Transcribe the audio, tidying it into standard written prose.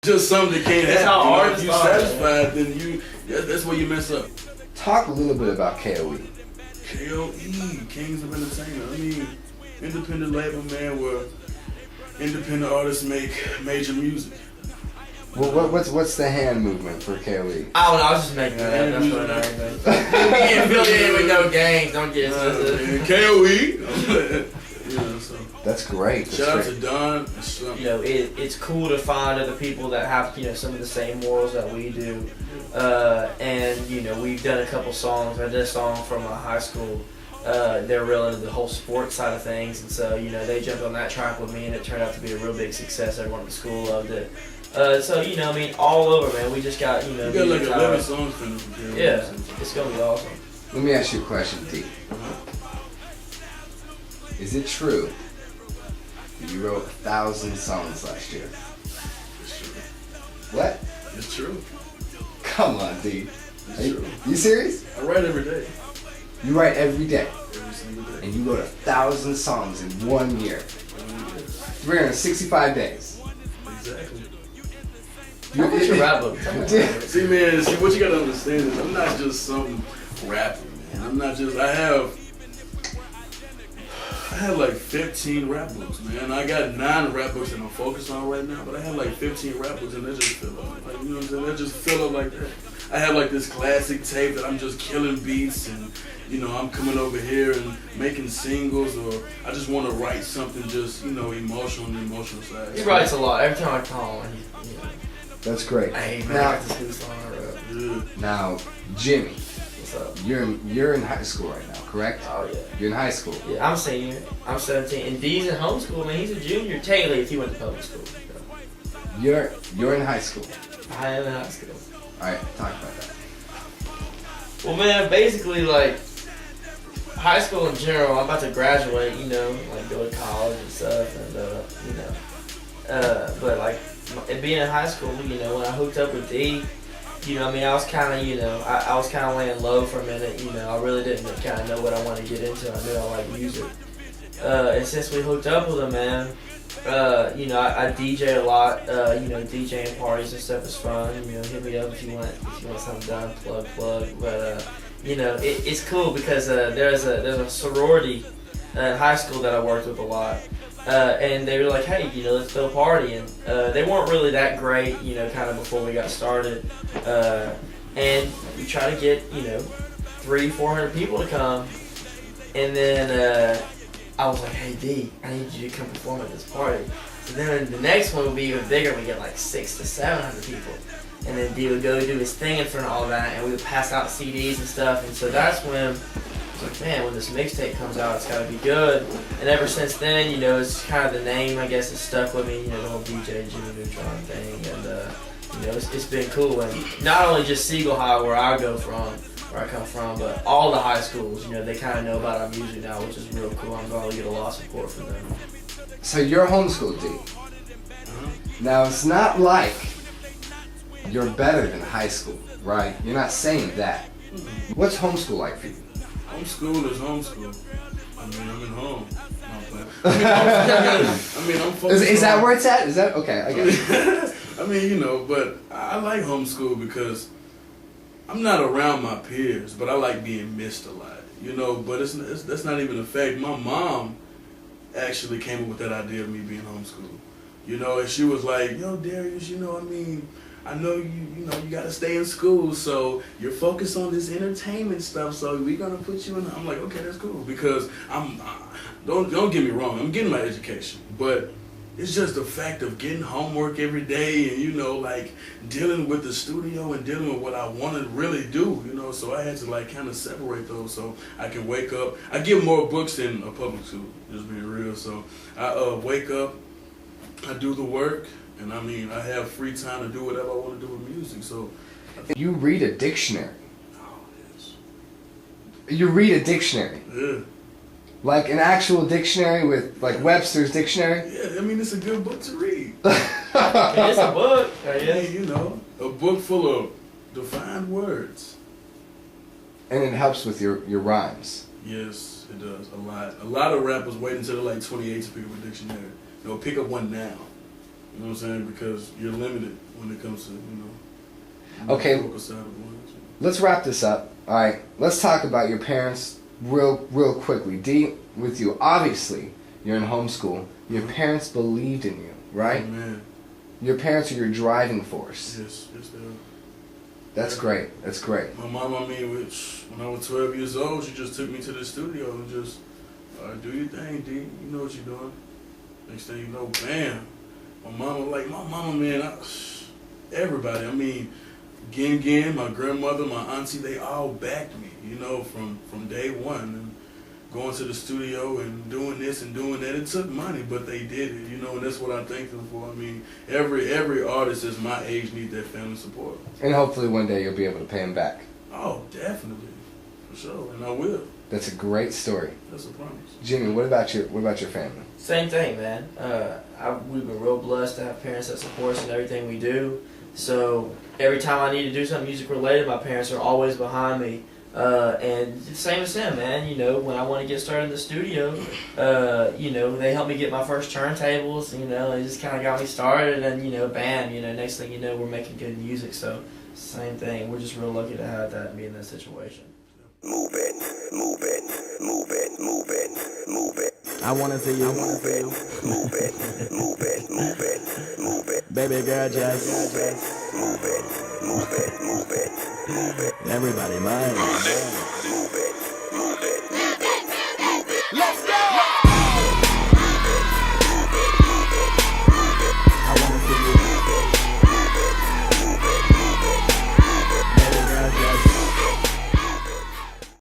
Just something that can't That's happen. how If artists you are, satisfied, then that's where you mess up. Talk a little bit about KOE. KOE, Kings of Entertainment. I mean, independent label, man, where independent artists make major music. Well, what's the hand movement for KOE? I don't know, I was just making that up. That's what I think. Being affiliated with no gangs, don't get it. KOE. So. That's great. Shout out to Don. You know, it's cool to find other people that have, you know, some of the same morals that we do. And, you know, we've done a couple songs. I did a song from high school. They're real into the whole sports side of things. And so, you know, they jumped on that track with me and it turned out to be a real big success. Everyone at the school loved it. So, you know, I mean, all over, man. We just got, you know. You got like 11 songs finished. Yeah, it's going to be awesome. Let me ask you a question, D. Is it true that you wrote 1,000 songs last year? It's true. What? It's true. Come on, D. It's true. You serious? I write every day. You write every day? Every single day. And you wrote 1,000 songs in 1 year. 365 days. Exactly. How much your rap book? See, man, what you gotta understand is I'm not just some rapper, man. I'm not just, I have like 15 rap books, man. I got 9 rap books that I'm focused on right now, but I have like 15 rap books and they just fill up. Like, you know what I'm saying? They just fill up like that. I have like this classic tape that I'm just killing beats and, you know, I'm coming over here and making singles, or I just want to write something just, you know, emotional on the emotional side. He writes a lot. Every time I call him, you know. That's great. Hey, man, Now, I got this new song I wrote. Yeah. now, Jimmy, What's up? you're in high school right now, correct? Oh, yeah. You're in high school. Yeah, I'm a senior. I'm 17. And D's in homeschool, man. He's a junior. Technically, if he went to public school. You're in high school. I am in high school. All right, talk about that. Well, man, basically, like, high school in general, I'm about to graduate, you know, like, go to college and stuff, and, you know. But, like, being in high school, you know, when I hooked up with D, you know, I mean, I was kind of, you know, I was kind of laying low for a minute, you know. I really didn't kind of know what I wanted to get into. I knew I liked music. And since we hooked up with him, man, you know, I DJ a lot. You know, DJing parties and stuff is fun. You know, hit me up if you want something done. Plug. But you know, it's cool because there's a sorority in high school that I worked with a lot, and they were like, hey, you know, let's throw a party. And they weren't really that great, you know, kind of before we got started. And we try to get, you know, 300-400 people to come, and then. I was like, hey D, I need you to come perform at this party. So then the next one would be even bigger. We get like 600 to 700 people, and then D would go do his thing in front of all that, and we would pass out CDs and stuff. And so that's when I was like, man, when this mixtape comes out, it's gotta be good. And ever since then, you know, it's kind of the name, I guess, has stuck with me. You know, the whole D and Jimmy Neutron thing, and you know, it's been cool. And not only just Siegel High, where I come from, but all the high schools, you know, they kind of know about our music now, which is real cool. I'm glad we get a lot of support from them. So you're homeschooled, D. Now, it's not like you're better than high school, right? You're not saying that. What's homeschool like for you? Homeschool is homeschool. I mean, I'm at home. I mean, I'm focused. Is that where it's at? Is that okay? I get it. I mean, you know, but I like homeschool because I'm not around my peers, but I like being missed a lot, you know. But that's not even a fact. My mom actually came up with that idea of me being homeschooled, you know, and she was like, "Yo, Darius, you know, I mean, I know you know, you gotta stay in school, so you're focused on this entertainment stuff. So we're gonna put you in." I'm like, "Okay, that's cool," because don't get me wrong, I'm getting my education, but it's just the fact of getting homework every day and, you know, like dealing with the studio and dealing with what I want to really do, you know. So I had to like kind of separate those so I can wake up. I give more books than a public school, just being real. So I wake up, I do the work, and I mean, I have free time to do whatever I want to do with music. So You read a dictionary. oh, yes. You read a dictionary. Yeah. Like an actual dictionary with, like, Webster's dictionary? Yeah, I mean, it's a good book to read. It's a book. Yeah, you know, a book full of defined words. And it helps with your rhymes. Yes, it does, a lot. A lot of rappers wait until they're like 28 to pick up a dictionary. No, pick up one now. You know what I'm saying? Because you're limited when it comes to, Okay. the vocal side of ones. Let's wrap this up. All right. Let's talk about your parents real quickly. D, with you. Obviously, you're in homeschool. Your parents believed in you, right? Man. Your parents are your driving force. Yes, they are. That's great. That's great. My mom, when I was 12 years old, she just took me to the studio and just, all right, do your thing, D. You know what you're doing. Next thing you know, bam. My mama, man, everybody. I mean, Gin, my grandmother, my auntie, they all backed me, from day one. And going to the studio and doing this and doing that. It took money, but they did it, and that's what I thank them for. I mean, every artist that's my age need that family support. And hopefully one day you'll be able to pay them back. Oh, definitely. For sure. And I will. That's a great story. That's a promise. Jimmy, what about your family? Same thing, man. We've been real blessed to have parents that support us in everything we do. So every time I need to do something music related, my parents are always behind me. And same as them, man. When I want to get started in the studio, they helped me get my first turntables. They just kind of got me started, and bam, next thing you know, we're making good music. So same thing. We're just real lucky to have that and be in that situation. Move it. I wanna see you. Move it. Baby girl, just Move it. everybody, man.